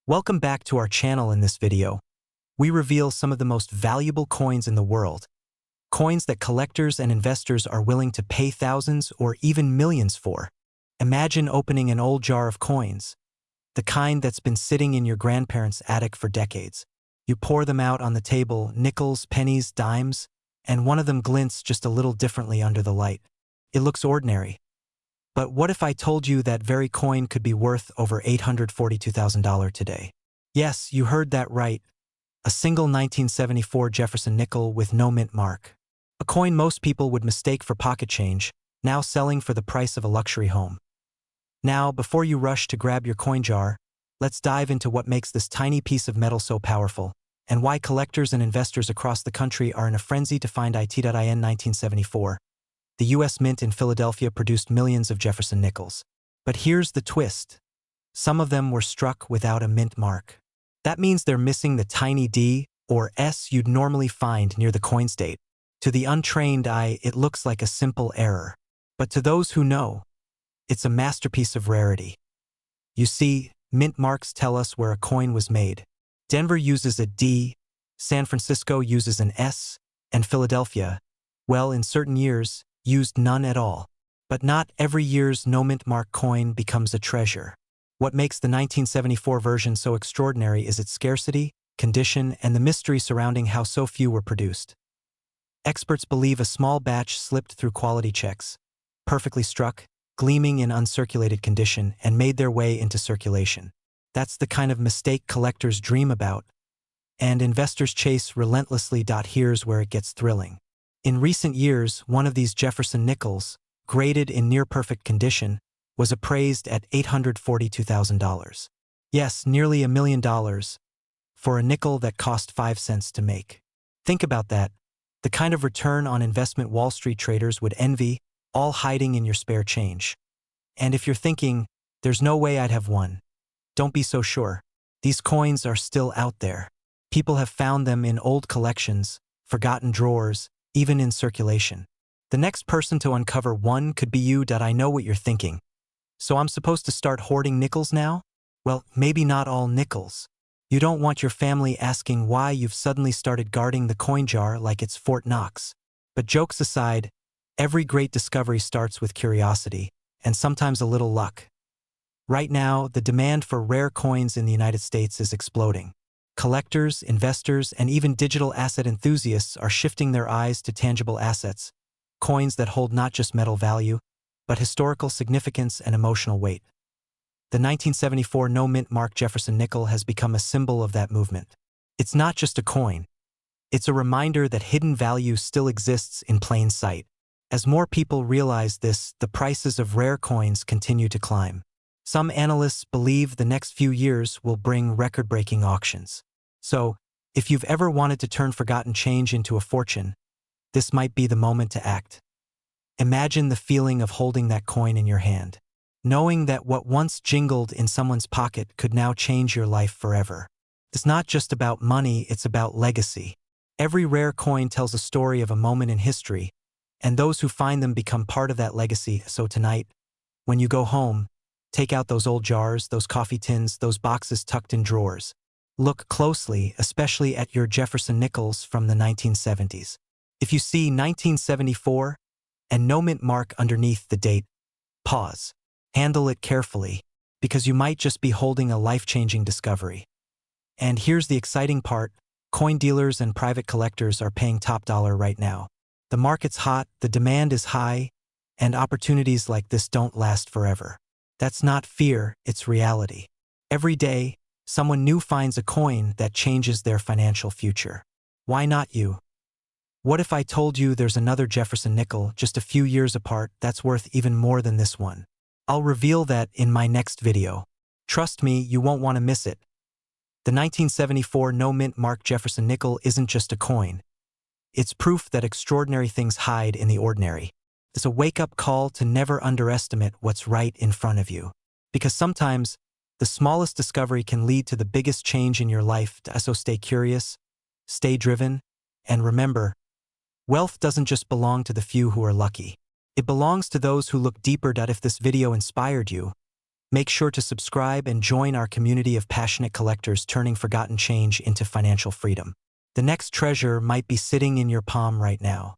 Welcome back to our channel. In this video, we reveal some of the most valuable coins in the world. Coins that collectors and investors are willing to pay thousands or even millions for. Imagine opening an old jar of coins, the kind that's been sitting in your grandparents' attic for decades. You pour them out on the table, nickels, pennies, dimes, and one of them glints just a little differently under the light. It looks ordinary. But what if I told you that very coin could be worth over $842,000 today? Yes, you heard that right. A single 1974 Jefferson nickel with no mint mark. A coin most people would mistake for pocket change, now selling for the price of a luxury home. Now, before you rush to grab your coin jar, let's dive into what makes this tiny piece of metal so powerful, and why collectors and investors across the country are in a frenzy to find it. In 1974. The U.S. Mint in Philadelphia produced millions of Jefferson nickels. But here's the twist. Some of them were struck without a mint mark. That means they're missing the tiny D or S you'd normally find near the coin's date. To the untrained eye, it looks like a simple error. But to those who know, it's a masterpiece of rarity. You see, mint marks tell us where a coin was made. Denver uses a D, San Francisco uses an S, and Philadelphia, well, in certain years, used none at all. But not every year's no mint mark coin becomes a treasure. What makes the 1974 version so extraordinary is its scarcity, condition, and the mystery surrounding how so few were produced. Experts believe a small batch slipped through quality checks, perfectly struck, gleaming in uncirculated condition, and made their way into circulation. That's the kind of mistake collectors dream about, and investors chase relentlessly. Here's where it gets thrilling. In recent years, one of these Jefferson nickels, graded in near-perfect condition, was appraised at $842,000. Yes, nearly $1 million, for a nickel that cost 5 cents to make. Think about that, the kind of return on investment Wall Street traders would envy, all hiding in your spare change. And if you're thinking, there's no way I'd have one, don't be so sure. These coins are still out there. People have found them in old collections, forgotten drawers, even in circulation. The next person to uncover one could be you. I know what you're thinking. So I'm supposed to start hoarding nickels now? Well, maybe not all nickels. You don't want your family asking why you've suddenly started guarding the coin jar like it's Fort Knox. But jokes aside, every great discovery starts with curiosity, and sometimes a little luck. Right now, the demand for rare coins in the United States is exploding. Collectors, investors, and even digital asset enthusiasts are shifting their eyes to tangible assets, coins that hold not just metal value, but historical significance and emotional weight. The 1974 no mint mark Jefferson nickel has become a symbol of that movement. It's not just a coin. It's a reminder that hidden value still exists in plain sight. As more people realize this, the prices of rare coins continue to climb. Some analysts believe the next few years will bring record-breaking auctions. So, if you've ever wanted to turn forgotten change into a fortune, this might be the moment to act. Imagine the feeling of holding that coin in your hand, knowing that what once jingled in someone's pocket could now change your life forever. It's not just about money, it's about legacy. Every rare coin tells a story of a moment in history, and those who find them become part of that legacy. So tonight, when you go home, take out those old jars, those coffee tins, those boxes tucked in drawers. Look closely, especially at your Jefferson nickels from the 1970s. If you see 1974 and no mint mark underneath the date, pause. Handle it carefully, because you might just be holding a life-changing discovery. And here's the exciting part, coin dealers and private collectors are paying top dollar right now. The market's hot, the demand is high, and opportunities like this don't last forever. That's not fear, it's reality. Every day, someone new finds a coin that changes their financial future. Why not you? What if I told you there's another Jefferson nickel just a few years apart that's worth even more than this one? I'll reveal that in my next video. Trust me, you won't want to miss it. The 1974 no mint mark Jefferson nickel isn't just a coin. It's proof that extraordinary things hide in the ordinary. It's a wake-up call to never underestimate what's right in front of you. Because sometimes, the smallest discovery can lead to the biggest change in your life. So stay curious, stay driven, and remember, wealth doesn't just belong to the few who are lucky. It belongs to those who look deeper. If this video inspired you, Make sure to subscribe and join our community of passionate collectors turning forgotten change into financial freedom. The next treasure might be sitting in your palm right now.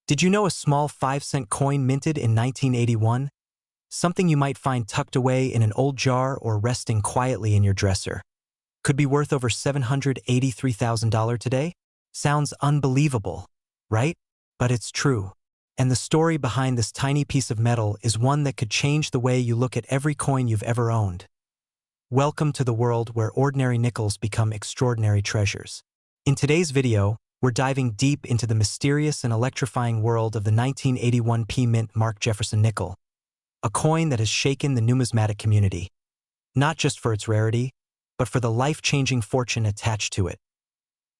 Did you know a small 5-cent coin minted in 1981? Something you might find tucked away in an old jar or resting quietly in your dresser. Could be worth over $783,000 today? Sounds unbelievable, right? But it's true. And the story behind this tiny piece of metal is one that could change the way you look at every coin you've ever owned. Welcome to the world where ordinary nickels become extraordinary treasures. In today's video, we're diving deep into the mysterious and electrifying world of the 1981 P Mint Mark Jefferson nickel, a coin that has shaken the numismatic community, not just for its rarity, but for the life-changing fortune attached to it.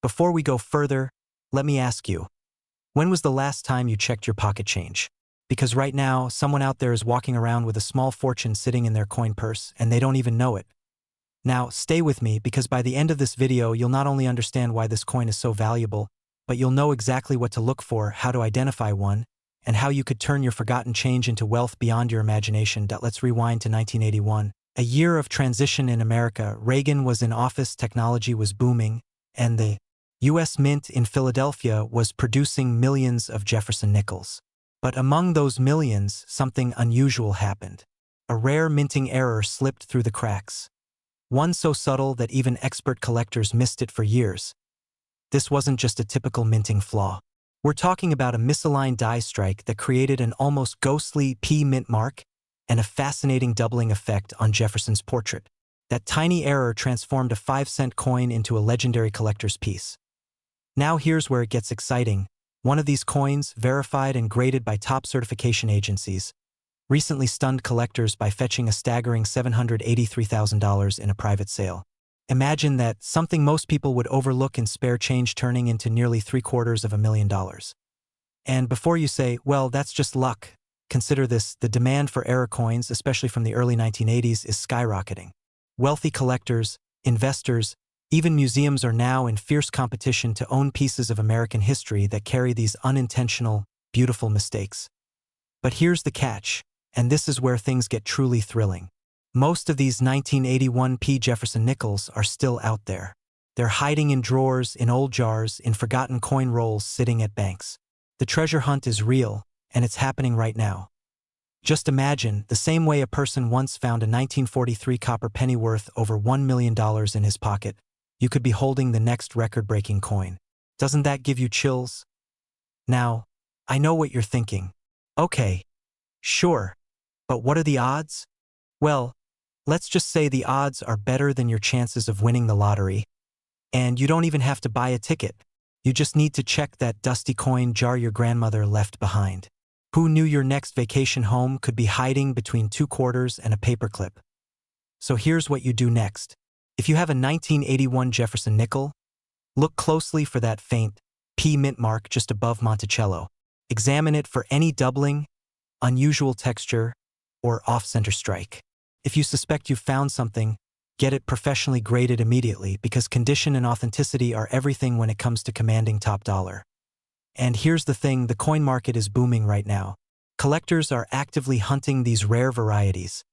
Before we go further, let me ask you, when was the last time you checked your pocket change? Because right now, someone out there is walking around with a small fortune sitting in their coin purse, and they don't even know it. Now, stay with me, because by the end of this video, you'll not only understand why this coin is so valuable, but you'll know exactly what to look for, how to identify one, and how you could turn your forgotten change into wealth beyond your imagination. Let's rewind to 1981. A year of transition in America. Reagan was in office, technology was booming, and the U.S. Mint in Philadelphia was producing millions of Jefferson nickels. But among those millions, something unusual happened. A rare minting error slipped through the cracks. One so subtle that even expert collectors missed it for years. This wasn't just a typical minting flaw. We're talking about a misaligned die strike that created an almost ghostly P mint mark and a fascinating doubling effect on Jefferson's portrait. That tiny error transformed a 5-cent coin into a legendary collector's piece. Now here's where it gets exciting. One of these coins, verified and graded by top certification agencies, recently stunned collectors by fetching a staggering $783,000 in a private sale. Imagine that, something most people would overlook in spare change turning into nearly $750,000. And before you say, well, that's just luck, consider this: the demand for error coins, especially from the early 1980s, is skyrocketing. Wealthy collectors, investors, even museums are now in fierce competition to own pieces of American history that carry these unintentional, beautiful mistakes. But here's the catch, and this is where things get truly thrilling. Most of these 1981 P. Jefferson nickels are still out there. They're hiding in drawers, in old jars, in forgotten coin rolls sitting at banks. The treasure hunt is real, and it's happening right now. Just imagine, the same way a person once found a 1943 copper penny worth over $1 million in his pocket, you could be holding the next record-breaking coin. Doesn't that give you chills? Now, I know what you're thinking. Okay, sure, but what are the odds? Well, let's just say the odds are better than your chances of winning the lottery. And you don't even have to buy a ticket. You just need to check that dusty coin jar your grandmother left behind. Who knew your next vacation home could be hiding between 2 quarters and a paperclip? So here's what you do next. If you have a 1981 Jefferson nickel, look closely for that faint P mint mark just above Monticello. Examine it for any doubling, unusual texture, or off-center strike. If you suspect you've found something, get it professionally graded immediately, because condition and authenticity are everything when it comes to commanding top dollar. And here's the thing: the coin market is booming right now. Collectors are actively hunting these rare varieties,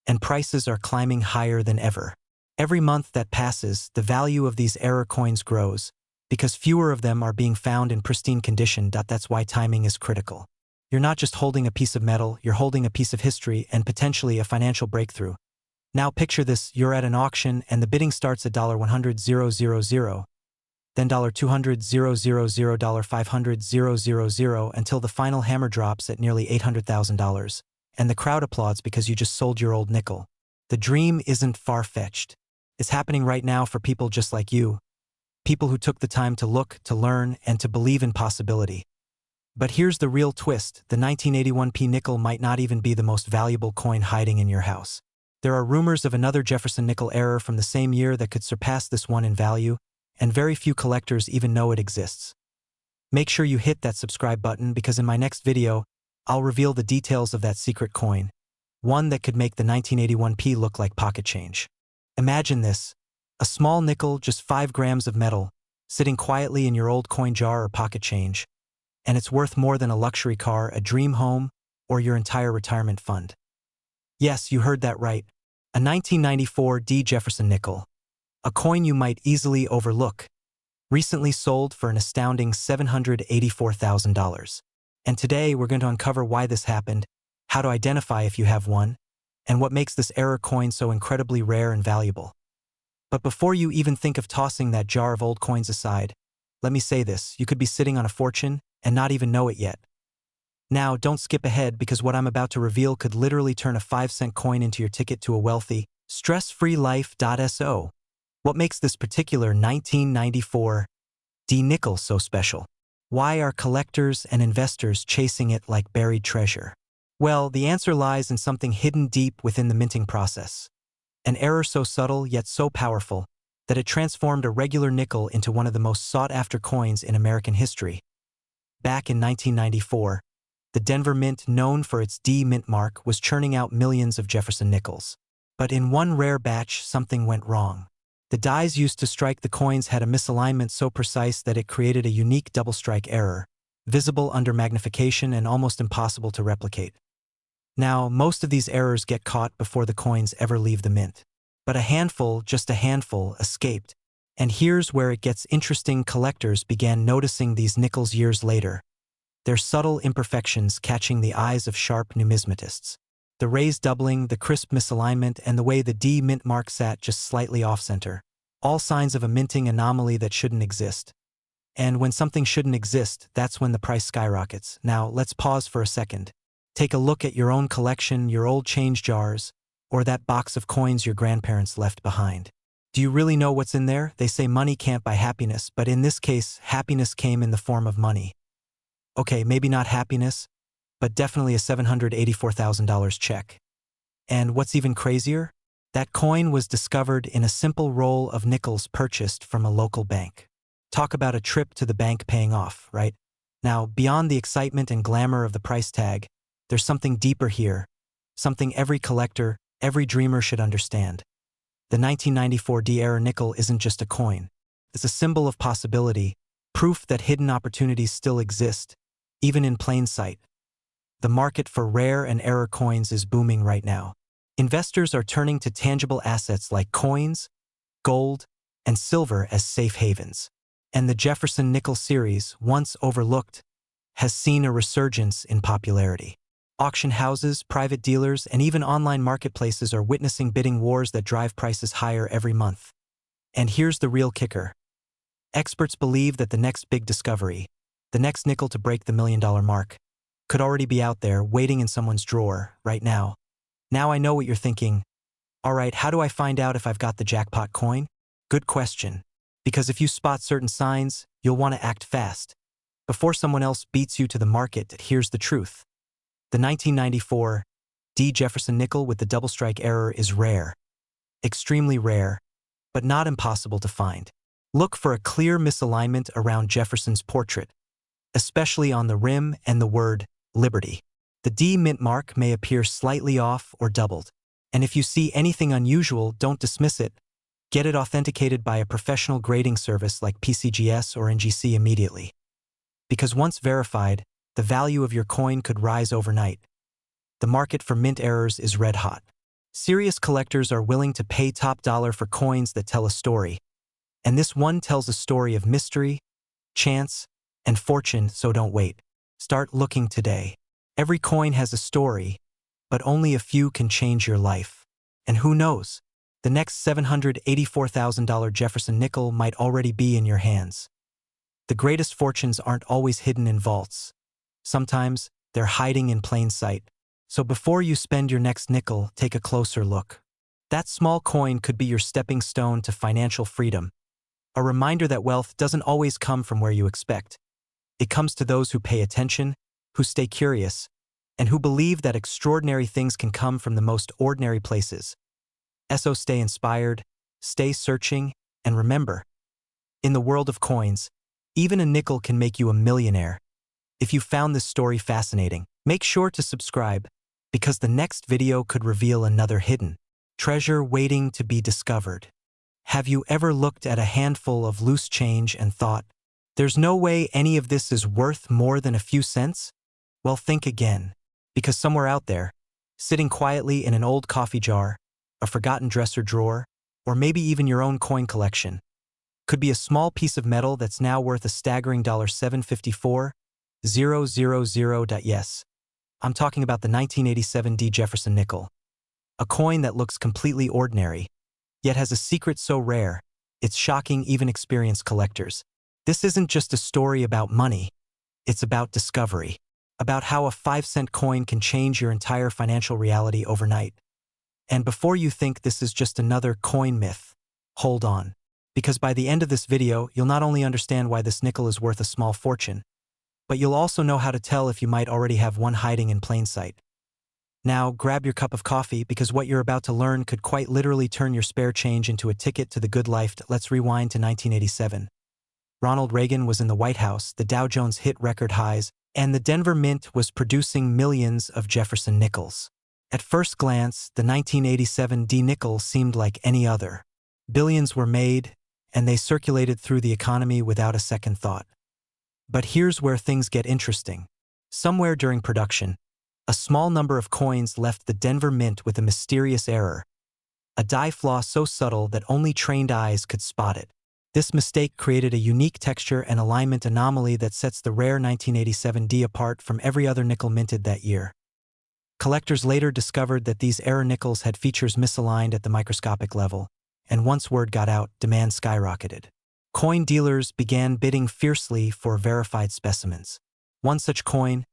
and prices are climbing higher than ever. Every month that passes, the value of these error coins grows, because fewer of them are being found in pristine condition. That's why timing is critical. You're not just holding a piece of metal, you're holding a piece of history and potentially a financial breakthrough. Now picture this: you're at an auction and the bidding starts at $100,000, then $200,000, $500,000, until the final hammer drops at nearly $800,000, and the crowd applauds because you just sold your old nickel. The dream isn't far-fetched. It's happening right now for people just like you, people who took the time to look, to learn, and to believe in possibility. But here's the real twist: the 1981 P nickel might not even be the most valuable coin hiding in your house. There are rumors of another Jefferson nickel error from the same year that could surpass this one in value, and very few collectors even know it exists. Make sure you hit that subscribe button, because in my next video, I'll reveal the details of that secret coin, one that could make the 1981 P look like pocket change. Imagine this: a small nickel, just 5 grams of metal, sitting quietly in your old coin jar or pocket change, and it's worth more than a luxury car, a dream home, or your entire retirement fund. Yes, you heard that right. A 1994 D. Jefferson nickel, a coin you might easily overlook, recently sold for an astounding $784,000. And today we're going to uncover why this happened, how to identify if you have one, and what makes this error coin so incredibly rare and valuable. But before you even think of tossing that jar of old coins aside, let me say this: you could be sitting on a fortune and not even know it yet. Now, don't skip ahead, because what I'm about to reveal could literally turn a 5-cent coin into your ticket to a wealthy, stress-free life. So, what makes this particular 1994 D nickel so special? Why are collectors and investors chasing it like buried treasure? Well, the answer lies in something hidden deep within the minting process. An error so subtle yet so powerful that it transformed a regular nickel into one of the most sought-after coins in American history. Back in 1994, the Denver Mint, known for its D mint mark, was churning out millions of Jefferson nickels. But in one rare batch, something went wrong. The dies used to strike the coins had a misalignment so precise that it created a unique double-strike error, visible under magnification and almost impossible to replicate. Now, most of these errors get caught before the coins ever leave the mint. But a handful, just a handful, escaped. And here's where it gets interesting: collectors began noticing these nickels years later, their subtle imperfections catching the eyes of sharp numismatists. The raised doubling, the crisp misalignment, and the way the D mint mark sat just slightly off-center. All signs of a minting anomaly that shouldn't exist. And when something shouldn't exist, that's when the price skyrockets. Now, let's pause for a second. Take a look at your own collection, your old change jars, or that box of coins your grandparents left behind. Do you really know what's in there? They say money can't buy happiness, but in this case, happiness came in the form of money. Okay, maybe not happiness, but definitely a $784,000 check. And what's even crazier? That coin was discovered in a simple roll of nickels purchased from a local bank. Talk about a trip to the bank paying off, right? Now, beyond the excitement and glamour of the price tag, there's something deeper here, something every collector, every dreamer should understand. The 1994 D-era nickel isn't just a coin. It's a symbol of possibility, proof that hidden opportunities still exist, even in plain sight. The market for rare and error coins is booming right now. Investors are turning to tangible assets like coins, gold, and silver as safe havens. And the Jefferson nickel series, once overlooked, has seen a resurgence in popularity. Auction houses, private dealers, and even online marketplaces are witnessing bidding wars that drive prices higher every month. And here's the real kicker. Experts believe that the next big discovery, the next nickel to break the $1 million mark, could already be out there, waiting in someone's drawer, right now. Now I know what you're thinking. All right, how do I find out if I've got the jackpot coin? Good question. Because if you spot certain signs, you'll want to act fast. Before someone else beats you to the market, here's the truth. The 1994 D. Jefferson nickel with the double strike error is rare. Extremely rare, but not impossible to find. Look for a clear misalignment around Jefferson's portrait, especially on the rim and the word Liberty. The D mint mark may appear slightly off or doubled. And if you see anything unusual, don't dismiss it. Get it authenticated by a professional grading service like PCGS or NGC immediately. Because once verified, the value of your coin could rise overnight. The market for mint errors is red hot. Serious collectors are willing to pay top dollar for coins that tell a story. And this one tells a story of mystery, chance, and fortune, so don't wait. Start looking today. Every coin has a story, but only a few can change your life. And who knows? The next $784,000 Jefferson nickel might already be in your hands. The greatest fortunes aren't always hidden in vaults. Sometimes they're hiding in plain sight. So before you spend your next nickel, take a closer look. That small coin could be your stepping stone to financial freedom. A reminder that wealth doesn't always come from where you expect. It comes to those who pay attention, who stay curious, and who believe that extraordinary things can come from the most ordinary places. So stay inspired, stay searching, and remember, in the world of coins, even a nickel can make you a millionaire. If you found this story fascinating, make sure to subscribe, because the next video could reveal another hidden treasure waiting to be discovered. Have you ever looked at a handful of loose change and thought, there's no way any of this is worth more than a few cents? Well, think again, because somewhere out there, sitting quietly in an old coffee jar, a forgotten dresser drawer, or maybe even your own coin collection. Could be a small piece of metal that's now worth a staggering $754,000. Yes, I'm talking about the 1987 D. Jefferson nickel. A coin that looks completely ordinary, yet has a secret so rare, it's shocking even experienced collectors. This isn't just a story about money, it's about discovery, about how a 5-cent coin can change your entire financial reality overnight. And before you think this is just another coin myth, hold on. Because by the end of this video, you'll not only understand why this nickel is worth a small fortune, but you'll also know how to tell if you might already have one hiding in plain sight. Now, grab your cup of coffee because what you're about to learn could quite literally turn your spare change into a ticket to the good life. Let's rewind to 1987. Ronald Reagan was in the White House, the Dow Jones hit record highs, and the Denver Mint was producing millions of Jefferson nickels. At first glance, the 1987 D nickel seemed like any other. Billions were made, and they circulated through the economy without a second thought. But here's where things get interesting. Somewhere during production, a small number of coins left the Denver Mint with a mysterious error, a die flaw so subtle that only trained eyes could spot it. This mistake created a unique texture and alignment anomaly that sets the rare 1987 D apart from every other nickel minted that year. Collectors later discovered that these error nickels had features misaligned at the microscopic level, and once word got out, demand skyrocketed. Coin dealers began bidding fiercely for verified specimens. One such coin,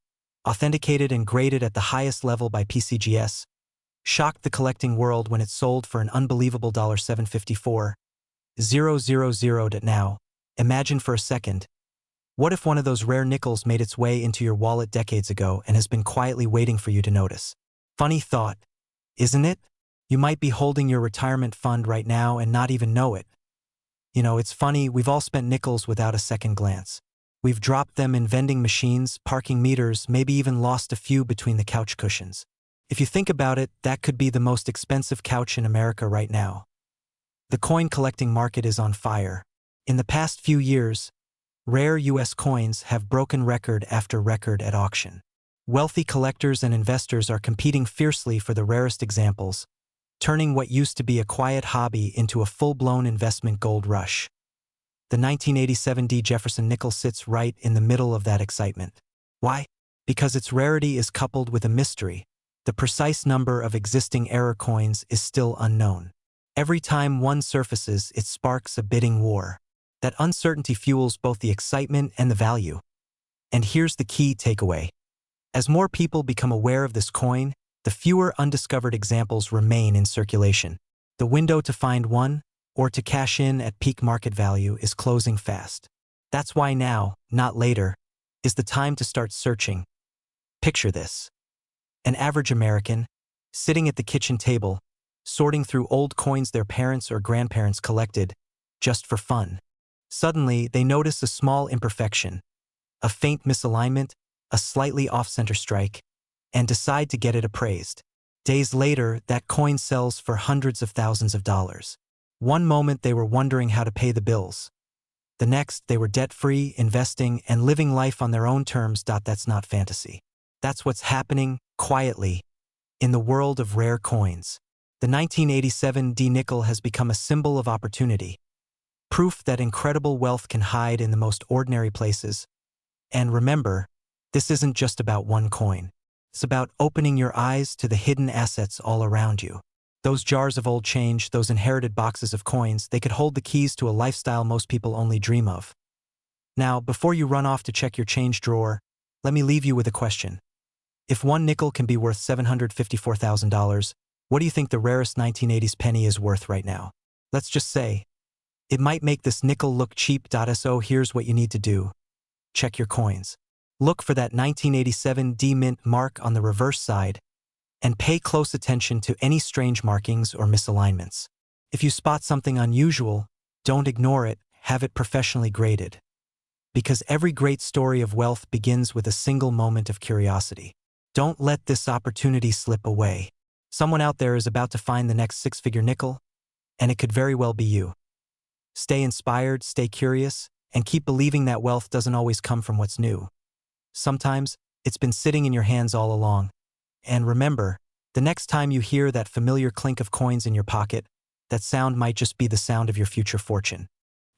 authenticated and graded at the highest level by PCGS, shocked the collecting world when it sold for an unbelievable $754,000. Now, imagine for a second, what if one of those rare nickels made its way into your wallet decades ago and has been quietly waiting for you to notice? Funny thought, isn't it? You might be holding your retirement fund right now and not even know it. You know, it's funny, we've all spent nickels without a second glance. We've dropped them in vending machines, parking meters, maybe even lost a few between the couch cushions. If you think about it, that could be the most expensive couch in America right now. The coin collecting market is on fire. In the past few years, rare U.S. coins have broken record after record at auction. Wealthy collectors and investors are competing fiercely for the rarest examples, turning what used to be a quiet hobby into a full-blown investment gold rush. The 1987 D. Jefferson nickel sits right in the middle of that excitement. Why? Because its rarity is coupled with a mystery. The precise number of existing error coins is still unknown. Every time one surfaces, it sparks a bidding war. That uncertainty fuels both the excitement and the value. And here's the key takeaway. As more people become aware of this coin, the fewer undiscovered examples remain in circulation. The window to find one, or to cash in at peak market value, is closing fast. That's why now, not later, is the time to start searching. Picture this. An average American, sitting at the kitchen table, sorting through old coins their parents or grandparents collected, just for fun. Suddenly, they notice a small imperfection, a faint misalignment, a slightly off-center strike, and decide to get it appraised. Days later, that coin sells for hundreds of thousands of dollars. One moment they were wondering how to pay the bills. The next, they were debt-free, investing, and living life on their own terms. That's not fantasy. That's what's happening, quietly, in the world of rare coins. The 1987 D nickel has become a symbol of opportunity, proof that incredible wealth can hide in the most ordinary places. And remember, this isn't just about one coin. It's about opening your eyes to the hidden assets all around you. Those jars of old change, those inherited boxes of coins, they could hold the keys to a lifestyle most people only dream of. Now, before you run off to check your change drawer, let me leave you with a question. If one nickel can be worth $754,000, what do you think the rarest 1980s penny is worth right now? Let's just say, it might make this nickel look cheap. So here's what you need to do. Check your coins. Look for that 1987 D mint mark on the reverse side, and pay close attention to any strange markings or misalignments. If you spot something unusual, don't ignore it, have it professionally graded. Because every great story of wealth begins with a single moment of curiosity. Don't let this opportunity slip away. Someone out there is about to find the next six-figure nickel, and it could very well be you. Stay inspired, stay curious, and keep believing that wealth doesn't always come from what's new. Sometimes, it's been sitting in your hands all along. And remember, The next time you hear that familiar clink of coins in your pocket, that sound might just be the sound of your future fortune.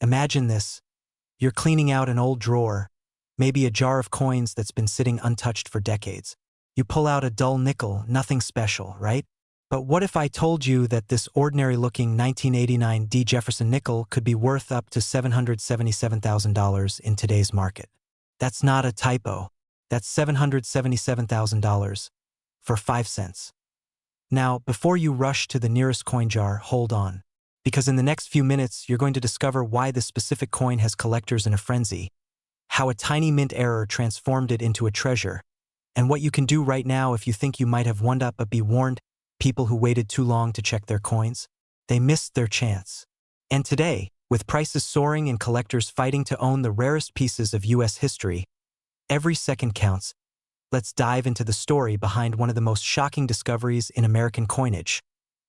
Imagine this. You're cleaning out an old drawer, maybe a jar of coins that's been sitting untouched for decades. You pull out a dull nickel, nothing special, right? But what if I told you that this ordinary-looking 1989 D. Jefferson nickel could be worth up to $777,000 in today's market? That's not a typo. That's $777,000 for 5 cents. Now, before you rush to the nearest coin jar, hold on. Because in the next few minutes, you're going to discover why this specific coin has collectors in a frenzy, how a tiny mint error transformed it into a treasure, and what you can do right now if you think you might have won up. But be warned, people who waited too long to check their coins, they missed their chance. And today, with prices soaring and collectors fighting to own the rarest pieces of U.S. history, every second counts. Let's dive into the story behind one of the most shocking discoveries in American coinage,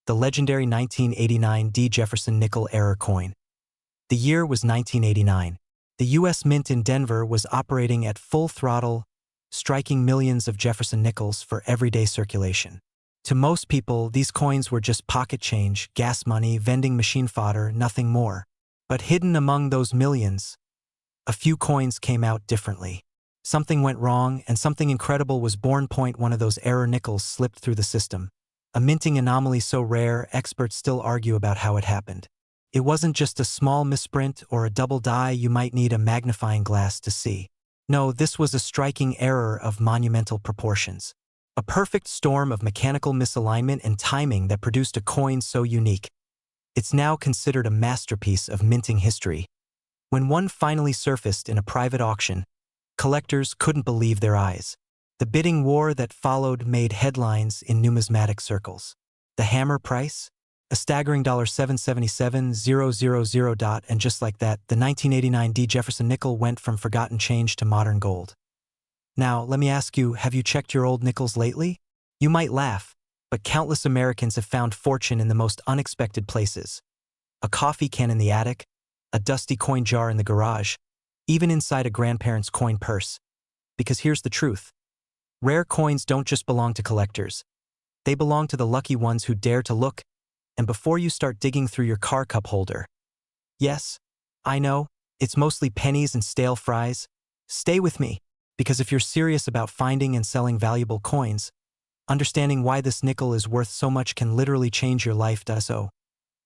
the legendary 1989 D. Jefferson nickel error coin. The year was 1989. The U.S. Mint in Denver was operating at full throttle, striking millions of Jefferson nickels for everyday circulation. To most people, these coins were just pocket change, gas money, vending machine fodder, nothing more. But hidden among those millions, a few coins came out differently. Something went wrong, and something incredible was born. One of those error nickels slipped through the system. A minting anomaly so rare, experts still argue about how it happened. It wasn't just a small misprint or a double die you might need a magnifying glass to see. No, this was a striking error of monumental proportions. A perfect storm of mechanical misalignment and timing that produced a coin so unique. It's now considered a masterpiece of minting history. When one finally surfaced in a private auction, collectors couldn't believe their eyes. The bidding war that followed made headlines in numismatic circles. The hammer price? A staggering $777,000. And just like that, the 1989 D. Jefferson nickel went from forgotten change to modern gold. Now, let me ask you, have you checked your old nickels lately? You might laugh, but countless Americans have found fortune in the most unexpected places. A coffee can in the attic, a dusty coin jar in the garage, even inside a grandparent's coin purse. Because here's the truth. Rare coins don't just belong to collectors. They belong to the lucky ones who dare to look. And before you start digging through your car cup holder. Yes, I know, it's mostly pennies and stale fries. Stay with me, because if you're serious about finding and selling valuable coins, understanding why this nickel is worth so much can literally change your life. So,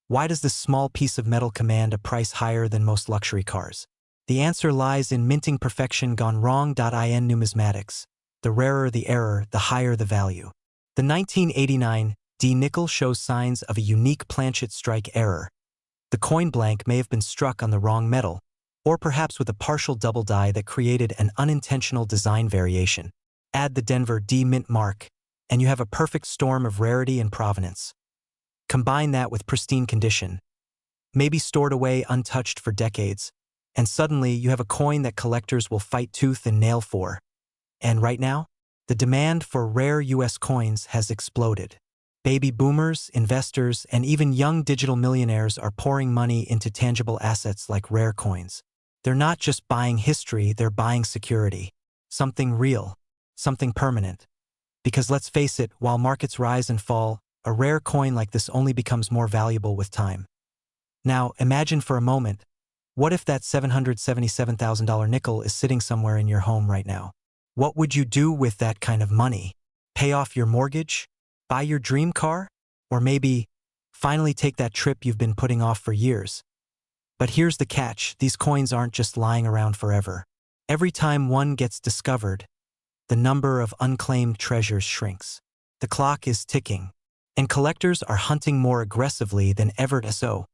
why does this small piece of metal command a price higher than most luxury cars? The answer lies in minting perfection gone wrong. In numismatics, the rarer the error, the higher the value. The 1989 D nickel shows signs of a unique planchet strike error. The coin blank may have been struck on the wrong metal, or perhaps with a partial double die that created an unintentional design variation. Add the Denver D mint mark, and you have a perfect storm of rarity and provenance. Combine that with pristine condition, maybe stored away untouched for decades, and suddenly you have a coin that collectors will fight tooth and nail for. And right now, the demand for rare U.S. coins has exploded. Baby boomers, investors, and even young digital millionaires are pouring money into tangible assets like rare coins. They're not just buying history, they're buying security. Something real, something permanent. Because let's face it, while markets rise and fall, a rare coin like this only becomes more valuable with time. Now, imagine for a moment, what if that $777,000 nickel is sitting somewhere in your home right now? What would you do with that kind of money? Pay off your mortgage? Buy your dream car? Or maybe finally take that trip you've been putting off for years? But here's the catch, these coins aren't just lying around forever. Every time one gets discovered, the number of unclaimed treasures shrinks. The clock is ticking, and collectors are hunting more aggressively than ever. So,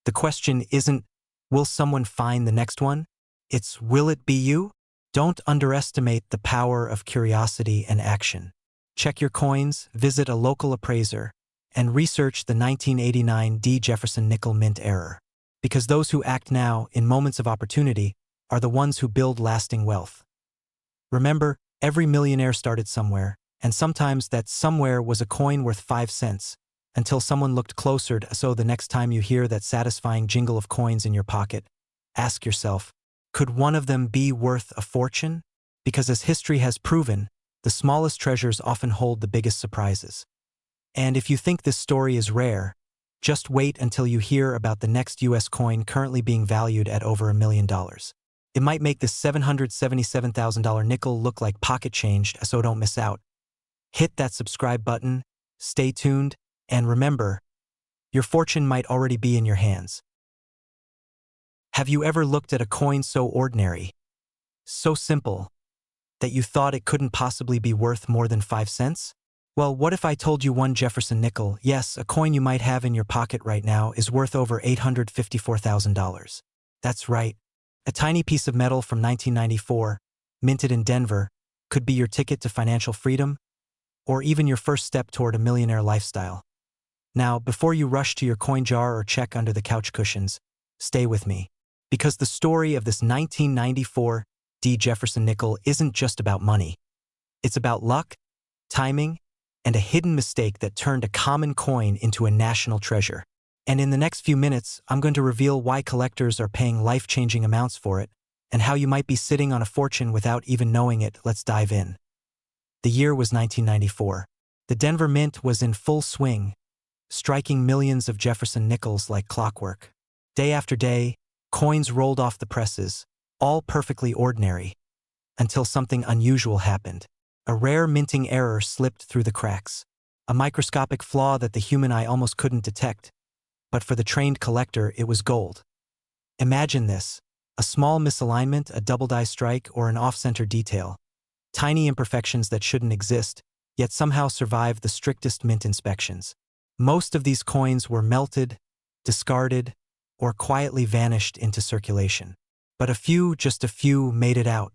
the question isn't, will someone find the next one? It's, will it be you? Don't underestimate the power of curiosity and action. Check your coins, visit a local appraiser, and research the 1989 D. Jefferson nickel mint error. Because those who act now, in moments of opportunity, are the ones who build lasting wealth. Remember, every millionaire started somewhere, and sometimes that somewhere was a coin worth 5 cents, until someone looked closer. So the next time you hear that satisfying jingle of coins in your pocket, ask yourself, could one of them be worth a fortune? Because as history has proven, the smallest treasures often hold the biggest surprises. And if you think this story is rare, just wait until you hear about the next US coin currently being valued at over $1 million. It might make this $777,000 nickel look like pocket change, so don't miss out. Hit that subscribe button, stay tuned, and remember, your fortune might already be in your hands. Have you ever looked at a coin so ordinary, so simple, that you thought it couldn't possibly be worth more than 5 cents? Well, what if I told you one Jefferson nickel, yes, a coin you might have in your pocket right now, is worth over $854,000? That's right. A tiny piece of metal from 1994, minted in Denver, could be your ticket to financial freedom, or even your first step toward a millionaire lifestyle. Now, before you rush to your coin jar or check under the couch cushions, stay with me. Because the story of this 1994 D. Jefferson nickel isn't just about money. It's about luck, timing, and a hidden mistake that turned a common coin into a national treasure. And in the next few minutes, I'm going to reveal why collectors are paying life-changing amounts for it, and how you might be sitting on a fortune without even knowing it. Let's dive in. The year was 1994. The Denver Mint was in full swing, striking millions of Jefferson nickels like clockwork. Day after day, coins rolled off the presses, all perfectly ordinary, until something unusual happened. A rare minting error slipped through the cracks, a microscopic flaw that the human eye almost couldn't detect, but for the trained collector it was gold. Imagine this, a small misalignment, a double-die strike, or an off-center detail. Tiny imperfections that shouldn't exist, yet somehow survived the strictest mint inspections. Most of these coins were melted, discarded, or quietly vanished into circulation. But a few, just a few, made it out.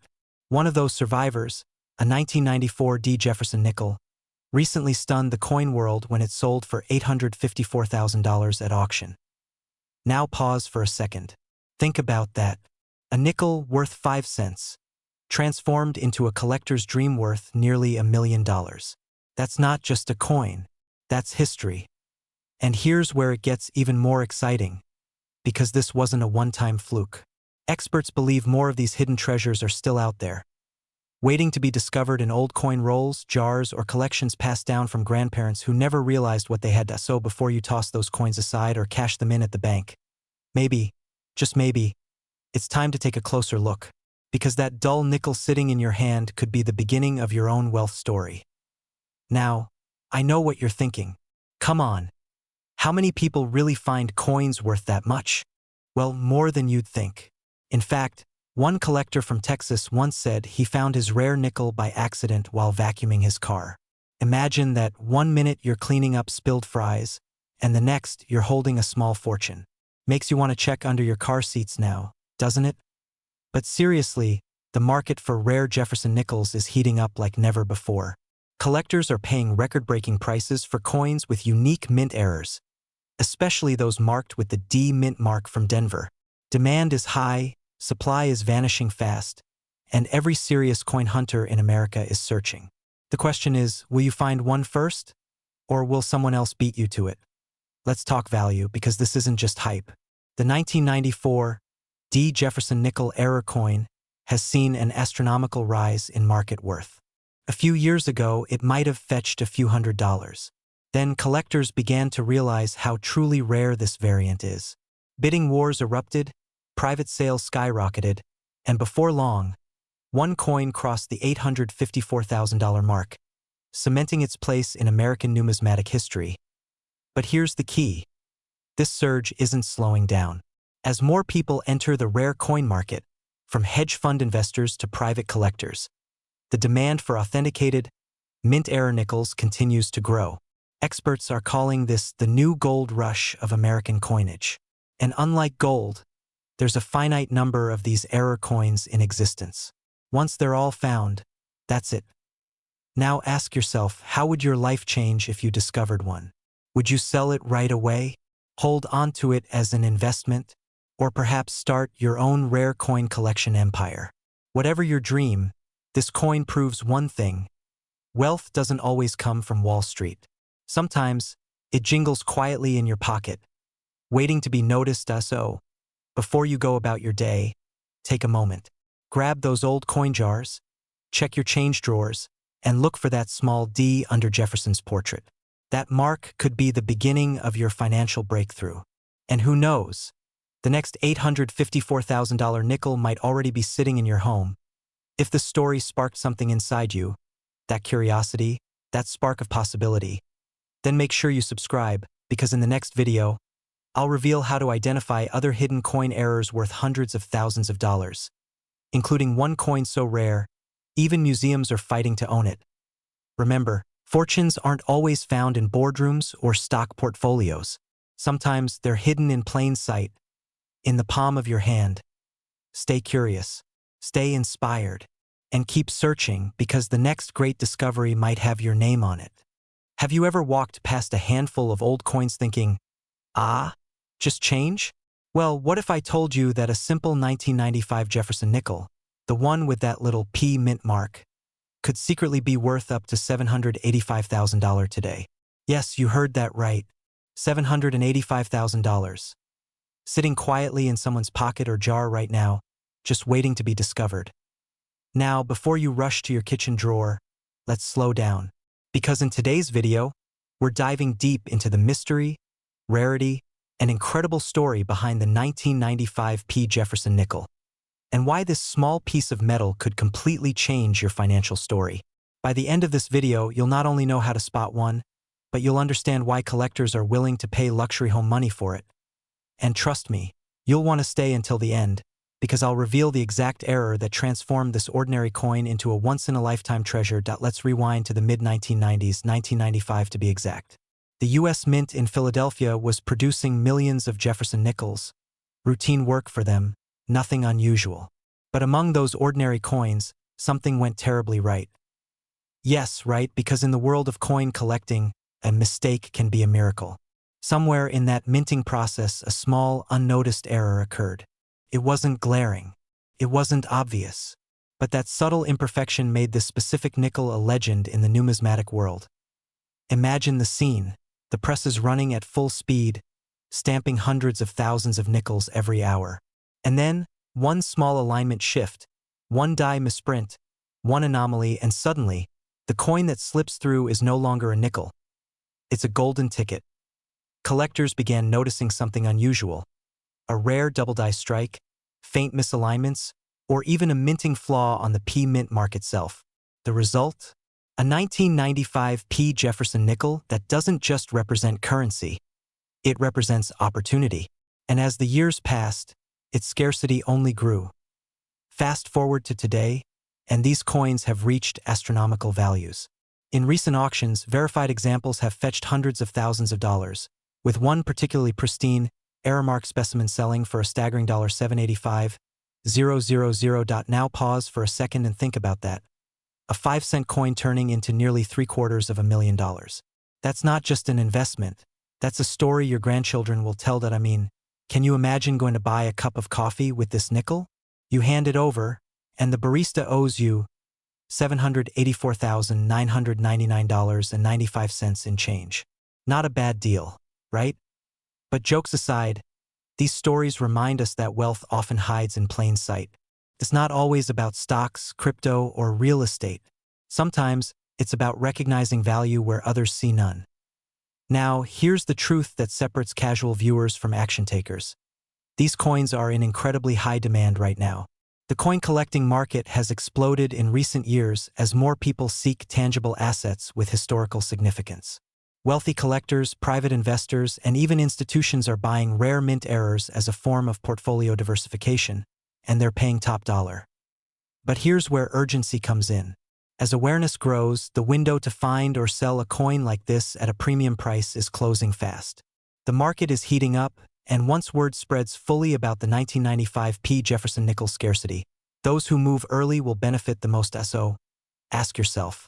One of those survivors, a 1994 D. Jefferson nickel, recently stunned the coin world when it sold for $854,000 at auction. Now pause for a second. Think about that. A nickel worth 5 cents, transformed into a collector's dream worth nearly $1 million. That's not just a coin, that's history. And here's where it gets even more exciting, because this wasn't a one-time fluke. Experts believe more of these hidden treasures are still out there, waiting to be discovered in old coin rolls, jars, or collections passed down from grandparents who never realized what they had. So before you toss those coins aside or cash them in at the bank, maybe, just maybe, it's time to take a closer look, because that dull nickel sitting in your hand could be the beginning of your own wealth story. Now, I know what you're thinking. Come on. How many people really find coins worth that much? Well, more than you'd think. In fact, one collector from Texas once said he found his rare nickel by accident while vacuuming his car. Imagine that 1 minute you're cleaning up spilled fries, and the next you're holding a small fortune. Makes you want to check under your car seats now, doesn't it? But seriously, the market for rare Jefferson nickels is heating up like never before. Collectors are paying record-breaking prices for coins with unique mint errors, especially those marked with the D mint mark from Denver. Demand is high, supply is vanishing fast, and every serious coin hunter in America is searching. The question is, will you find one first, or will someone else beat you to it? Let's talk value, because this isn't just hype. The 1994 D. Jefferson nickel error coin has seen an astronomical rise in market worth. A few years ago, it might have fetched a few $100s. Then collectors began to realize how truly rare this variant is. Bidding wars erupted, private sales skyrocketed, and before long, one coin crossed the $854,000 mark, cementing its place in American numismatic history. But here's the key. This surge isn't slowing down. As more people enter the rare coin market, from hedge fund investors to private collectors, the demand for authenticated, mint-era nickels continues to grow. Experts are calling this the new gold rush of American coinage. And unlike gold, there's a finite number of these error coins in existence. Once they're all found, that's it. Now ask yourself, how would your life change if you discovered one? Would you sell it right away, hold on to it as an investment, or perhaps start your own rare coin collection empire? Whatever your dream, this coin proves one thing: wealth doesn't always come from Wall Street. Sometimes, it jingles quietly in your pocket, waiting to be noticed. So, before you go about your day, take a moment. Grab those old coin jars, check your change drawers, and look for that small D under Jefferson's portrait. That mark could be the beginning of your financial breakthrough. And who knows? The next $854,000 nickel might already be sitting in your home. If the story sparked something inside you, that curiosity, that spark of possibility, then make sure you subscribe, because in the next video, I'll reveal how to identify other hidden coin errors worth hundreds of thousands of dollars, including one coin so rare, even museums are fighting to own it. Remember, fortunes aren't always found in boardrooms or stock portfolios. Sometimes they're hidden in plain sight, in the palm of your hand. Stay curious, stay inspired, and keep searching because the next great discovery might have your name on it. Have you ever walked past a handful of old coins thinking, ah, just change? Well, what if I told you that a simple 1995 Jefferson nickel, the one with that little P mint mark, could secretly be worth up to $785,000 today? Yes, you heard that right. $785,000. Sitting quietly in someone's pocket or jar right now, just waiting to be discovered. Now, before you rush to your kitchen drawer, let's slow down. Because in today's video, we're diving deep into the mystery, rarity, and incredible story behind the 1995 P. Jefferson nickel, and why this small piece of metal could completely change your financial story. By the end of this video, you'll not only know how to spot one, but you'll understand why collectors are willing to pay luxury home money for it. And trust me, you'll want to stay until the end, because I'll reveal the exact error that transformed this ordinary coin into a once-in-a-lifetime treasure. Let's rewind to the mid-1990s, 1995 to be exact. The U.S. Mint in Philadelphia was producing millions of Jefferson nickels. Routine work for them, nothing unusual. But among those ordinary coins, something went terribly right. Yes, right, because in the world of coin collecting, a mistake can be a miracle. Somewhere in that minting process, a small, unnoticed error occurred. It wasn't glaring. It wasn't obvious. But that subtle imperfection made this specific nickel a legend in the numismatic world. Imagine the scene. The press is running at full speed, stamping hundreds of thousands of nickels every hour. And then, one small alignment shift, one die misprint, one anomaly, and suddenly, the coin that slips through is no longer a nickel. It's a golden ticket. Collectors began noticing something unusual. A rare double-die strike, faint misalignments, or even a minting flaw on the P mint mark itself. The result? A 1995 P. Jefferson nickel that doesn't just represent currency. It represents opportunity. And as the years passed, its scarcity only grew. Fast forward to today, and these coins have reached astronomical values. In recent auctions, verified examples have fetched hundreds of thousands of dollars, with one particularly pristine, error-marked specimen selling for a staggering $785,000. Now pause for a second and think about that. A 5-cent coin turning into nearly $750,000. That's not just an investment. That's a story your grandchildren will tell. Can you imagine going to buy a cup of coffee with this nickel? You hand it over, and the barista owes you $784,999.95 in change. Not a bad deal, right? But jokes aside, these stories remind us that wealth often hides in plain sight. It's not always about stocks, crypto, or real estate. Sometimes, it's about recognizing value where others see none. Now, here's the truth that separates casual viewers from action takers. These coins are in incredibly high demand right now. The coin collecting market has exploded in recent years as more people seek tangible assets with historical significance. Wealthy collectors, private investors, and even institutions are buying rare mint errors as a form of portfolio diversification, and they're paying top dollar. But here's where urgency comes in. As awareness grows, the window to find or sell a coin like this at a premium price is closing fast. The market is heating up, and once word spreads fully about the 1995 P. Jefferson nickel scarcity, those who move early will benefit the most. So, ask yourself,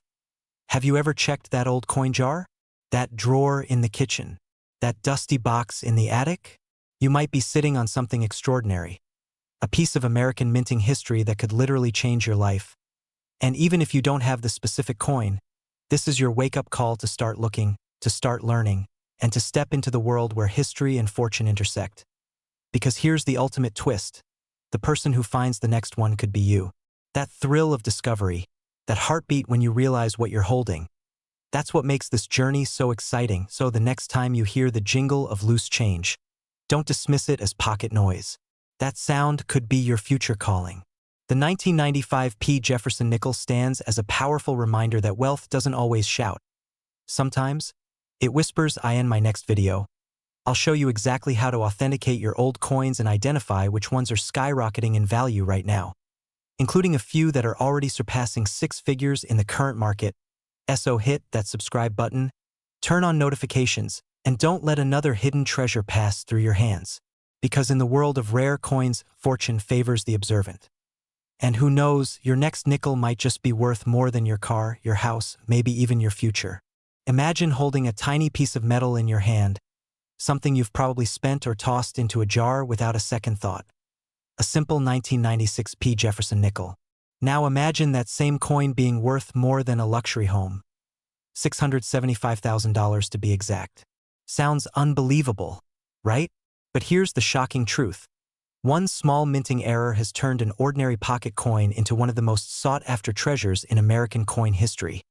have you ever checked that old coin jar? That drawer in the kitchen? That dusty box in the attic? You might be sitting on something extraordinary. A piece of American minting history that could literally change your life. And even if you don't have the specific coin, this is your wake-up call to start looking, to start learning, and to step into the world where history and fortune intersect. Because here's the ultimate twist. The person who finds the next one could be you. That thrill of discovery, that heartbeat when you realize what you're holding. That's what makes this journey so exciting, so the next time you hear the jingle of loose change, don't dismiss it as pocket noise. That sound could be your future calling. The 1995 P. Jefferson nickel stands as a powerful reminder that wealth doesn't always shout. Sometimes, it whispers. In my next video, I'll show you exactly how to authenticate your old coins and identify which ones are skyrocketing in value right now, including a few that are already surpassing six figures in the current market. So hit that subscribe button, turn on notifications, and don't let another hidden treasure pass through your hands. Because in the world of rare coins, fortune favors the observant. And who knows, your next nickel might just be worth more than your car, your house, maybe even your future. Imagine holding a tiny piece of metal in your hand, something you've probably spent or tossed into a jar without a second thought. A simple 1996 P. Jefferson nickel. Now imagine that same coin being worth more than a luxury home. $675,000 to be exact. Sounds unbelievable, right? But here's the shocking truth. One small minting error has turned an ordinary pocket coin into one of the most sought-after treasures in American coin history.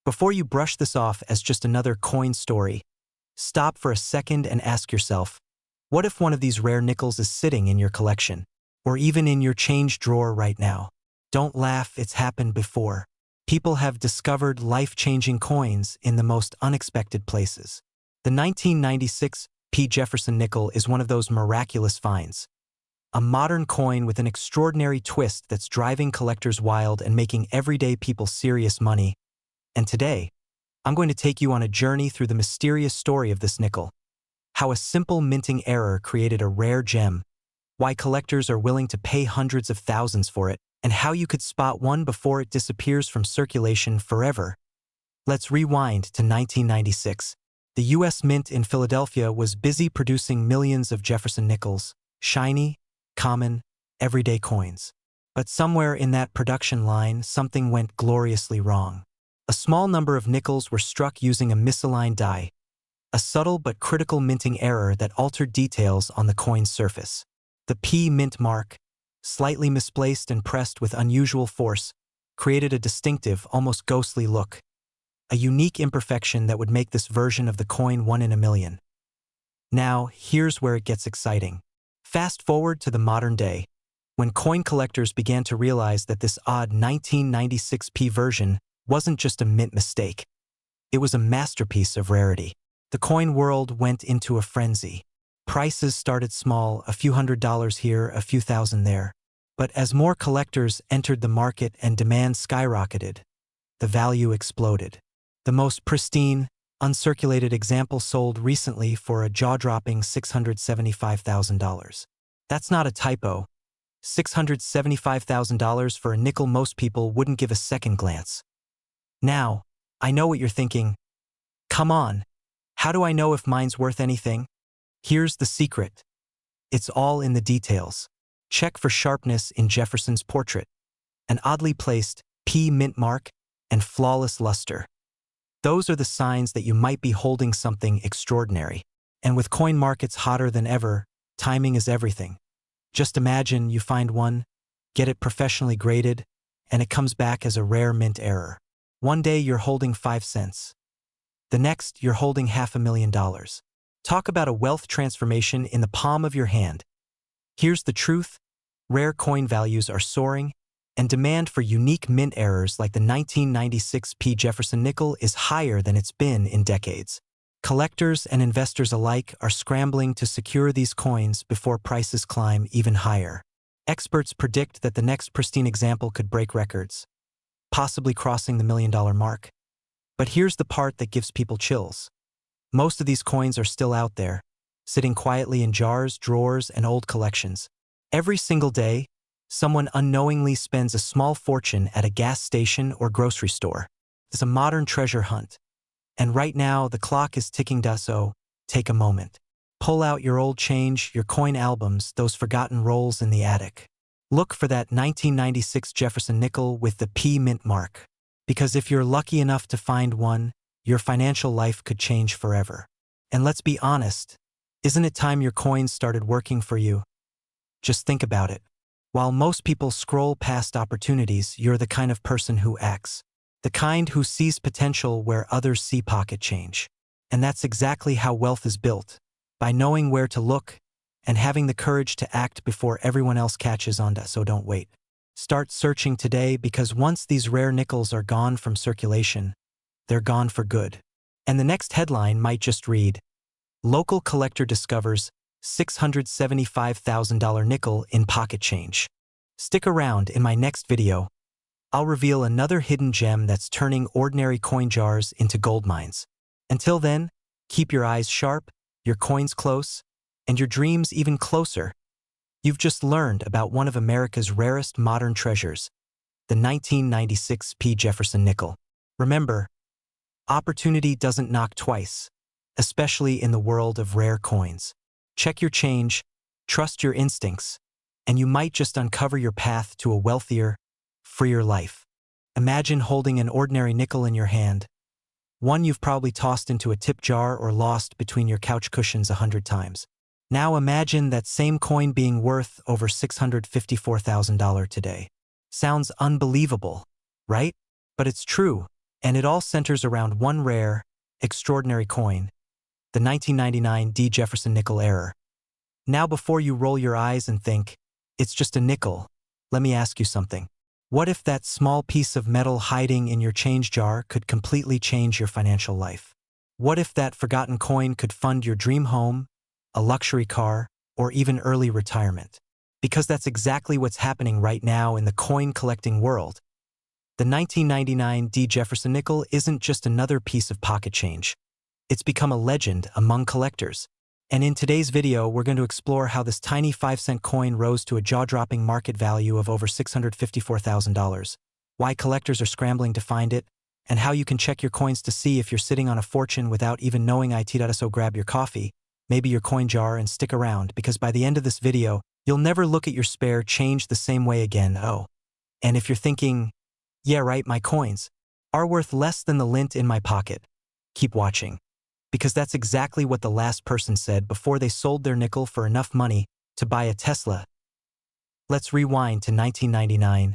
Before you brush this off as just another coin story, stop for a second and ask yourself, what if one of these rare nickels is sitting in your collection, or even in your change drawer right now? Don't laugh, it's happened before. People have discovered life-changing coins in the most unexpected places. The 1996 P. Jefferson nickel is one of those miraculous finds. A modern coin with an extraordinary twist that's driving collectors wild and making everyday people serious money. And today, I'm going to take you on a journey through the mysterious story of this nickel. How a simple minting error created a rare gem, why collectors are willing to pay hundreds of thousands for it, and how you could spot one before it disappears from circulation forever. Let's rewind to 1996. The U.S. Mint in Philadelphia was busy producing millions of Jefferson nickels, shiny, common, everyday coins. But somewhere in that production line, something went gloriously wrong. A small number of nickels were struck using a misaligned die, a subtle but critical minting error that altered details on the coin's surface. The P mint mark, slightly misplaced and pressed with unusual force, created a distinctive, almost ghostly look, a unique imperfection that would make this version of the coin one in a million. Now, here's where it gets exciting. Fast forward to the modern day, when coin collectors began to realize that this odd 1996 P version wasn't just a mint mistake. It was a masterpiece of rarity. The coin world went into a frenzy. Prices started small, a few $100s here, a few thousand there. But as more collectors entered the market and demand skyrocketed, the value exploded. The most pristine, uncirculated example sold recently for a jaw-dropping $675,000. That's not a typo. $675,000 for a nickel most people wouldn't give a second glance. Now, I know what you're thinking. Come on, how do I know if mine's worth anything? Here's the secret. It's all in the details. Check for sharpness in Jefferson's portrait, an oddly placed P mint mark, and flawless luster. Those are the signs that you might be holding something extraordinary. And with coin markets hotter than ever, timing is everything. Just imagine you find one, get it professionally graded, and it comes back as a rare mint error. One day you're holding 5 cents. The next, you're holding $500,000. Talk about a wealth transformation in the palm of your hand. Here's the truth. Rare coin values are soaring, and demand for unique mint errors like the 1996 P. Jefferson nickel is higher than it's been in decades. Collectors and investors alike are scrambling to secure these coins before prices climb even higher. Experts predict that the next pristine example could break records, possibly crossing the $1 million mark. But here's the part that gives people chills. Most of these coins are still out there, sitting quietly in jars, drawers, and old collections. Every single day, someone unknowingly spends a small fortune at a gas station or grocery store. It's a modern treasure hunt. And right now, the clock is ticking, so take a moment. Pull out your old change, your coin albums, those forgotten rolls in the attic. Look for that 1996 Jefferson nickel with the P mint mark. Because if you're lucky enough to find one, your financial life could change forever. And let's be honest, isn't it time your coins started working for you? Just think about it. While most people scroll past opportunities, you're the kind of person who acts. The kind who sees potential where others see pocket change. And that's exactly how wealth is built, by knowing where to look and having the courage to act before everyone else catches on to, so don't wait. Start searching today, because once these rare nickels are gone from circulation, they're gone for good. And the next headline might just read, "Local collector discovers $675,000 nickel in pocket change." Stick around. In my next video, I'll reveal another hidden gem that's turning ordinary coin jars into gold mines. Until then, keep your eyes sharp, your coins close, and your dreams even closer. You've just learned about one of America's rarest modern treasures, the 1996 P. Jefferson nickel. Remember, opportunity doesn't knock twice, especially in the world of rare coins. Check your change, trust your instincts, and you might just uncover your path to a wealthier, freer life. Imagine holding an ordinary nickel in your hand, one you've probably tossed into a tip jar or lost between your couch cushions 100 times. Now imagine that same coin being worth over $654,000 today. Sounds unbelievable, right? But it's true, and it all centers around one rare, extraordinary coin, the 1999 D. Jefferson nickel error. Now before you roll your eyes and think, it's just a nickel, let me ask you something. What if that small piece of metal hiding in your change jar could completely change your financial life? What if that forgotten coin could fund your dream home, a luxury car, or even early retirement? Because that's exactly what's happening right now in the coin collecting world. The 1999 D. Jefferson nickel isn't just another piece of pocket change. It's become a legend among collectors. And in today's video, we're going to explore how this tiny 5-cent coin rose to a jaw-dropping market value of over $654,000, why collectors are scrambling to find it, and how you can check your coins to see if you're sitting on a fortune without even knowing it. So grab your coffee, maybe your coin jar, and stick around, because by the end of this video, you'll never look at your spare change the same way again. Oh, and if you're thinking, yeah right, my coins are worth less than the lint in my pocket, keep watching. Because that's exactly what the last person said before they sold their nickel for enough money to buy a Tesla. Let's rewind to 1999,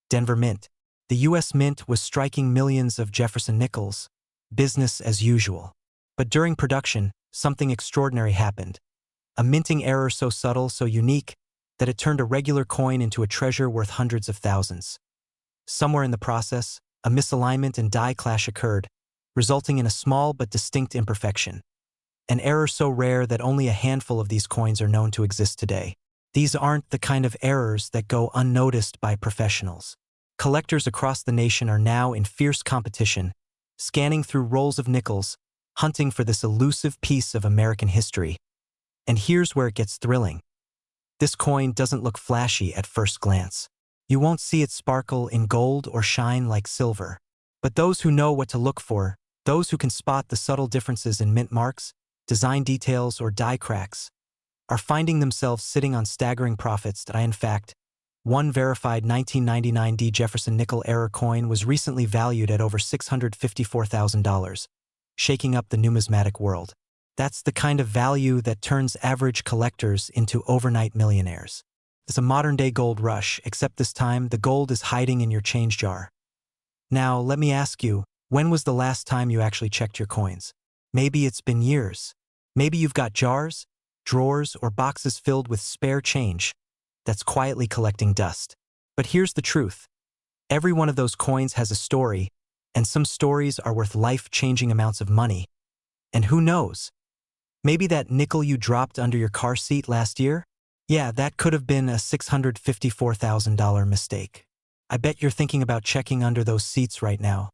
Denver Mint. The US Mint was striking millions of Jefferson nickels, business as usual. But during production, something extraordinary happened. A minting error so subtle, so unique, that it turned a regular coin into a treasure worth hundreds of thousands. Somewhere in the process, a misalignment and die clash occurred, resulting in a small but distinct imperfection. An error so rare that only a handful of these coins are known to exist today. These aren't the kind of errors that go unnoticed by professionals. Collectors across the nation are now in fierce competition, scanning through rolls of nickels, hunting for this elusive piece of American history. And here's where it gets thrilling. This coin doesn't look flashy at first glance. You won't see it sparkle in gold or shine like silver. But those who know what to look for, those who can spot the subtle differences in mint marks, design details, or die cracks, are finding themselves sitting on staggering profits. In fact, one verified 1999 D. Jefferson nickel error coin was recently valued at over $654,000, shaking up the numismatic world. That's the kind of value that turns average collectors into overnight millionaires. It's a modern-day gold rush, except this time the gold is hiding in your change jar. Now, let me ask you, when was the last time you actually checked your coins? Maybe it's been years. Maybe you've got jars, drawers, or boxes filled with spare change that's quietly collecting dust. But here's the truth. Every one of those coins has a story, and some stories are worth life-changing amounts of money. And who knows? Maybe that nickel you dropped under your car seat last year? Yeah, that could have been a $654,000 mistake. I bet you're thinking about checking under those seats right now.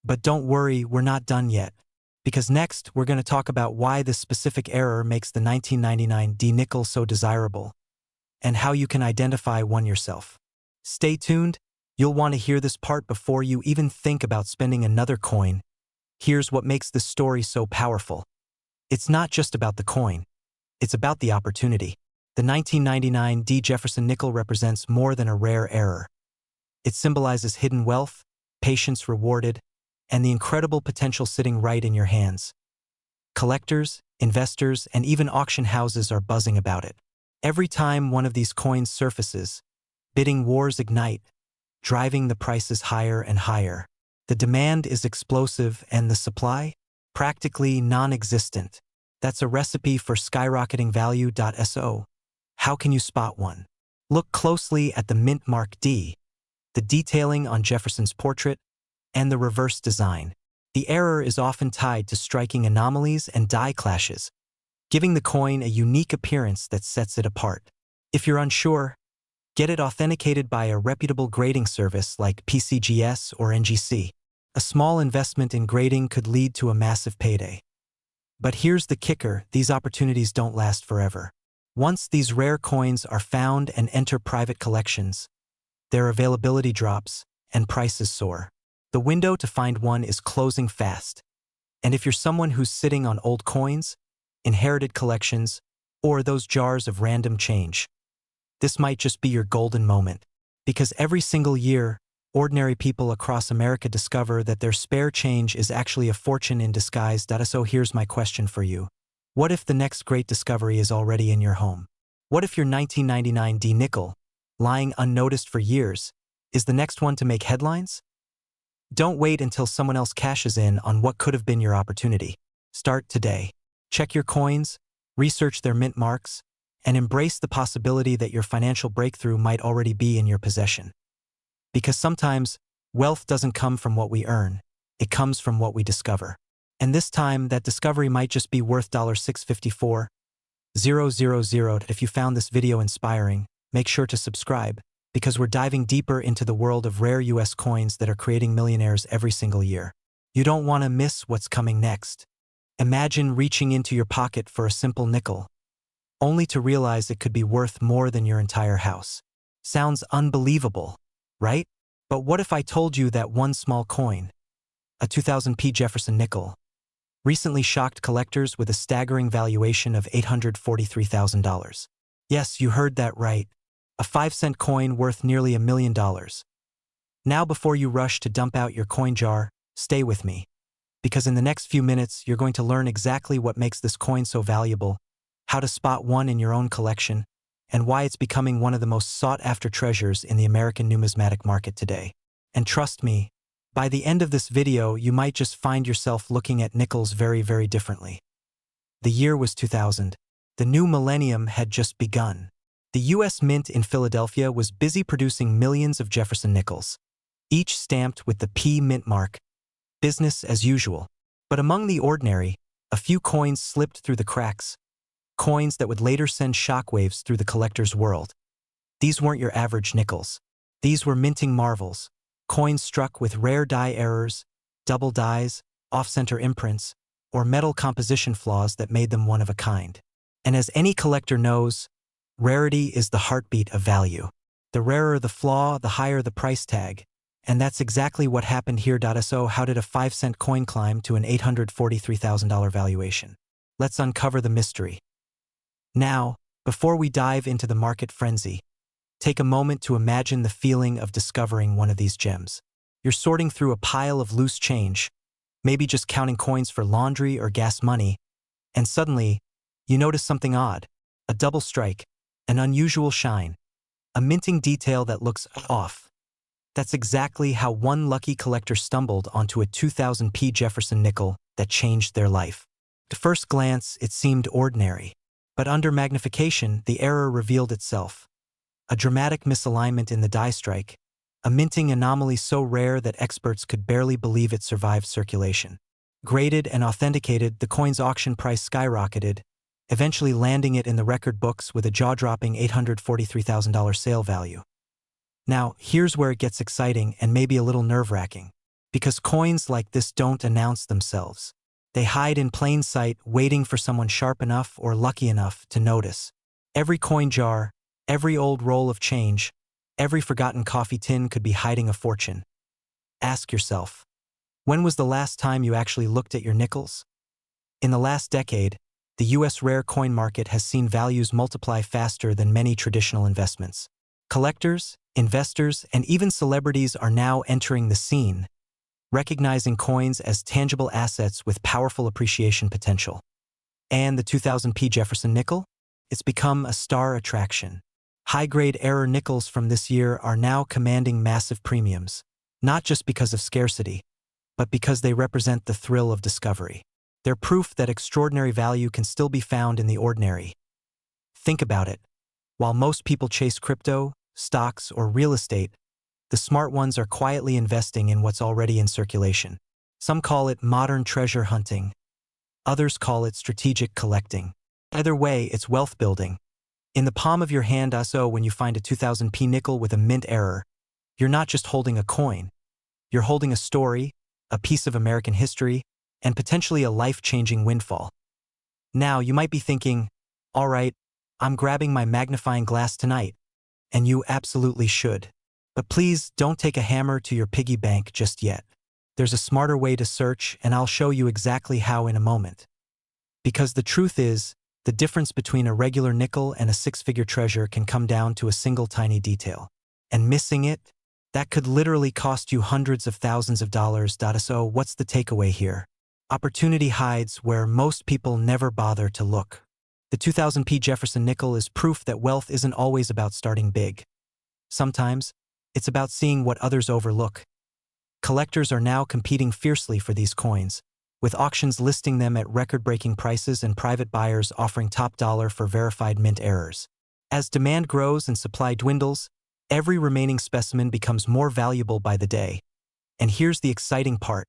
But don't worry, we're not done yet. Because next, we're going to talk about why this specific error makes the 1999 D nickel so desirable, and how you can identify one yourself. Stay tuned, you'll want to hear this part before you even think about spending another coin. Here's what makes this story so powerful. It's not just about the coin, it's about the opportunity. The 1999 D. Jefferson nickel represents more than a rare error. It symbolizes hidden wealth, patience rewarded, and the incredible potential sitting right in your hands. Collectors, investors, and even auction houses are buzzing about it. Every time one of these coins surfaces, bidding wars ignite, driving the prices higher and higher. The demand is explosive and the supply? Practically non-existent. That's a recipe for skyrocketing value. So, how can you spot one? Look closely at the mint mark D, the detailing on Jefferson's portrait, and the reverse design. The error is often tied to striking anomalies and die clashes, giving the coin a unique appearance that sets it apart. If you're unsure, get it authenticated by a reputable grading service like PCGS or NGC. A small investment in grading could lead to a massive payday. But here's the kicker: these opportunities don't last forever. Once these rare coins are found and enter private collections, their availability drops and prices soar. The window to find one is closing fast. And if you're someone who's sitting on old coins, inherited collections, or those jars of random change, this might just be your golden moment. Because every single year, ordinary people across America discover that their spare change is actually a fortune in disguise. So here's my question for you. What if the next great discovery is already in your home? What if your 1999 D nickel, lying unnoticed for years, is the next one to make headlines? Don't wait until someone else cashes in on what could have been your opportunity. Start today. Check your coins, research their mint marks, and embrace the possibility that your financial breakthrough might already be in your possession. Because sometimes, wealth doesn't come from what we earn, it comes from what we discover. And this time, that discovery might just be worth $654,000. If you found this video inspiring, make sure to subscribe, because we're diving deeper into the world of rare US coins that are creating millionaires every single year. You don't want to miss what's coming next. Imagine reaching into your pocket for a simple nickel, only to realize it could be worth more than your entire house. Sounds unbelievable, right? But what if I told you that one small coin, a 2000p Jefferson nickel, recently shocked collectors with a staggering valuation of $843,000? Yes, you heard that right. A 5-cent coin worth nearly $1 million. Now, before you rush to dump out your coin jar, stay with me. Because in the next few minutes, you're going to learn exactly what makes this coin so valuable, how to spot one in your own collection, and why it's becoming one of the most sought-after treasures in the American numismatic market today. And trust me, by the end of this video, you might just find yourself looking at nickels very, very differently. The year was 2000. The new millennium had just begun. The U.S. Mint in Philadelphia was busy producing millions of Jefferson nickels, each stamped with the P mint mark. Business as usual. But among the ordinary, a few coins slipped through the cracks, coins that would later send shockwaves through the collector's world. These weren't your average nickels. These were minting marvels, coins struck with rare die errors, double dies, off-center imprints, or metal composition flaws that made them one of a kind. And as any collector knows, rarity is the heartbeat of value. The rarer the flaw, the higher the price tag. And that's exactly what happened here. So how did a 5-cent coin climb to an $843,000 valuation? Let's uncover the mystery. Now, before we dive into the market frenzy, take a moment to imagine the feeling of discovering one of these gems. You're sorting through a pile of loose change, maybe just counting coins for laundry or gas money, and suddenly, you notice something odd: a double strike, an unusual shine, a minting detail that looks off. That's exactly how one lucky collector stumbled onto a 2000p Jefferson nickel that changed their life. At first glance, it seemed ordinary, but under magnification, the error revealed itself. A dramatic misalignment in the die strike, a minting anomaly so rare that experts could barely believe it survived circulation. Graded and authenticated, the coin's auction price skyrocketed, eventually landing it in the record books with a jaw-dropping $843,000 sale value. Now, here's where it gets exciting and maybe a little nerve-wracking. Because coins like this don't announce themselves. They hide in plain sight, waiting for someone sharp enough or lucky enough to notice. Every coin jar, every old roll of change, every forgotten coffee tin could be hiding a fortune. Ask yourself, when was the last time you actually looked at your nickels? In the last decade, the U.S. rare coin market has seen values multiply faster than many traditional investments. Collectors, investors, and even celebrities are now entering the scene, recognizing coins as tangible assets with powerful appreciation potential. And the 2000p Jefferson nickel? It's become a star attraction. High-grade error nickels from this year are now commanding massive premiums, not just because of scarcity, but because they represent the thrill of discovery. They're proof that extraordinary value can still be found in the ordinary. Think about it. While most people chase crypto, stocks, or real estate, the smart ones are quietly investing in what's already in circulation. Some call it modern treasure hunting. Others call it strategic collecting. Either way, it's wealth building. In the palm of your hand, so when you find a 2000p nickel with a mint error, you're not just holding a coin. You're holding a story, a piece of American history, and potentially a life-changing windfall. Now, you might be thinking, all right, I'm grabbing my magnifying glass tonight, and you absolutely should. But please don't take a hammer to your piggy bank just yet. There's a smarter way to search, and I'll show you exactly how in a moment. Because the truth is, the difference between a regular nickel and a six-figure treasure can come down to a single tiny detail. And missing it, that could literally cost you hundreds of thousands of dollars. So what's the takeaway here? Opportunity hides where most people never bother to look. The 2000p Jefferson nickel is proof that wealth isn't always about starting big. Sometimes, it's about seeing what others overlook. Collectors are now competing fiercely for these coins, with auctions listing them at record-breaking prices and private buyers offering top dollar for verified mint errors. As demand grows and supply dwindles, every remaining specimen becomes more valuable by the day. And here's the exciting part.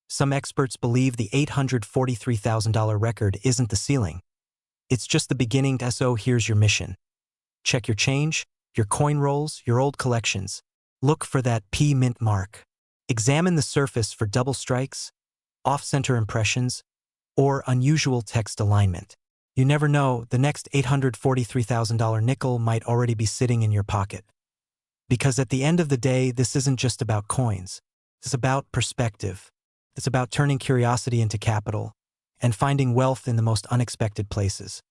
Some experts believe the $843,000 record isn't the ceiling. It's just the beginning. So here's your mission. Check your change, your coin rolls, your old collections. Look for that P mint mark. Examine the surface for double strikes, off-center impressions, or unusual text alignment. You never know, the next $843,000 nickel might already be sitting in your pocket. Because at the end of the day, this isn't just about coins. It's about perspective. It's about turning curiosity into capital and finding wealth in the most unexpected places.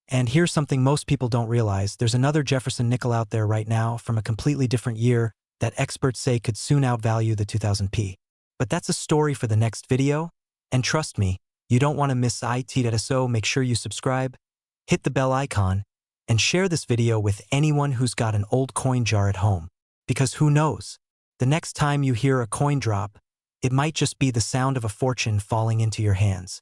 And here's something most people don't realize. There's another Jefferson nickel out there right now from a completely different year that experts say could soon outvalue the 2000p. But that's a story for the next video. And trust me, you don't want to miss it. So make sure you subscribe, hit the bell icon, and share this video with anyone who's got an old coin jar at home. Because who knows, the next time you hear a coin drop, it might just be the sound of a fortune falling into your hands.